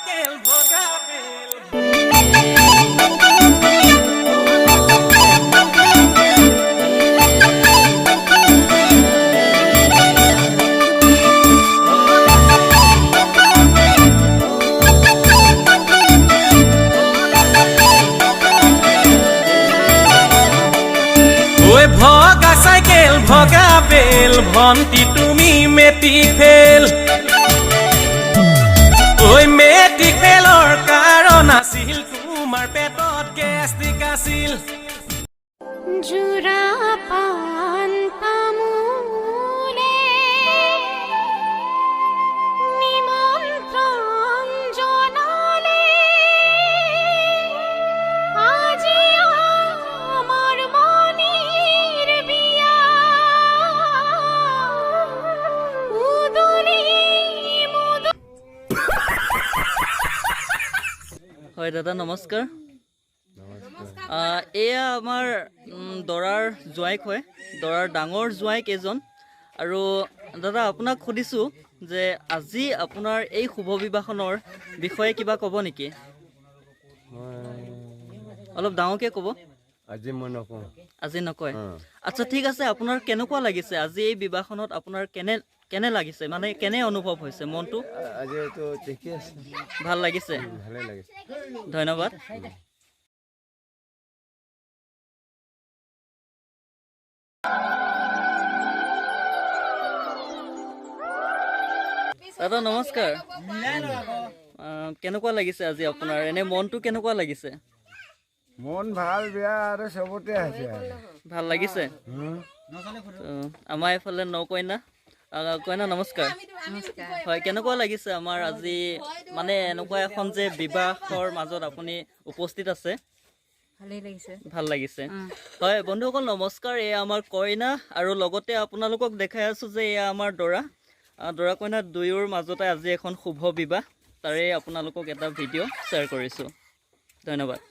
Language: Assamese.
চাইকেল ভগা বেল ঐ ভগা চাইকেল ভগা বেল ভন্টি তুমি মেট্ৰিক ফেল ঐ মেট্ৰিক ফেলৰ কাৰণ আছিল তোমাৰ পেটত গেষ্ট্ৰিক আছিল জোৰা পান তামোলে নিমন্ত্ৰণ জনালে আজি আমাৰ মনিৰ বিয়া উদুলি হয় দাদা নমস্কাৰ এয়া আমাৰ দৰাৰ জোৱাইক হয় দৰাৰ ডাঙৰ জোৱাইক এজন আৰু দাদা আপোনাক সুধিছোঁ যে আজি আপোনাৰ এই শুভ বিবাহৰ বিষয়ে কিবা ক'ব নেকি অলপ ডাঙৰকৈ ক'ব আজি মই নকওঁ আজি নকয় আচ্ছা ঠিক আছে আপোনাৰ কেনেকুৱা লাগিছে আজি এই বিবাহখনত আপোনাৰ কেনে লাগিছে মানে কেনে অনুভৱ হৈছে মনটো আজি তো ঠিকে আছে ভাল লাগিছে ভালে লাগিছে ধন্যবাদ দাদা নমস্কাৰ কেনেকুৱা লাগিছে আজি আপোনাৰ এনে মনটো কেনেকুৱা লাগিছে মন ভাল বেয়া আৰু চবতে আছে ভাল লাগিছে আমাৰ এইফালে নকইনা কইনা নমস্কাৰ হয় কেনেকুৱা লাগিছে আমাৰ আজি মানে এনেকুৱা এখন যে বিবাহৰ মাজত আপুনি উপস্থিত আছে ভাল লাগিছে হয় বন্ধুসকল নমস্কাৰ এয়া আমাৰ কইনা আৰু লগতে আপোনালোকক দেখাই আছো যে এয়া আমাৰ দৰা কইনা দুয়োৰ মাজতে আজি এখন শুভ বিবাহ তাৰে আপোনালোকক এটা ভিডিঅ' শ্বেয়াৰ কৰিছোঁ ধন্যবাদ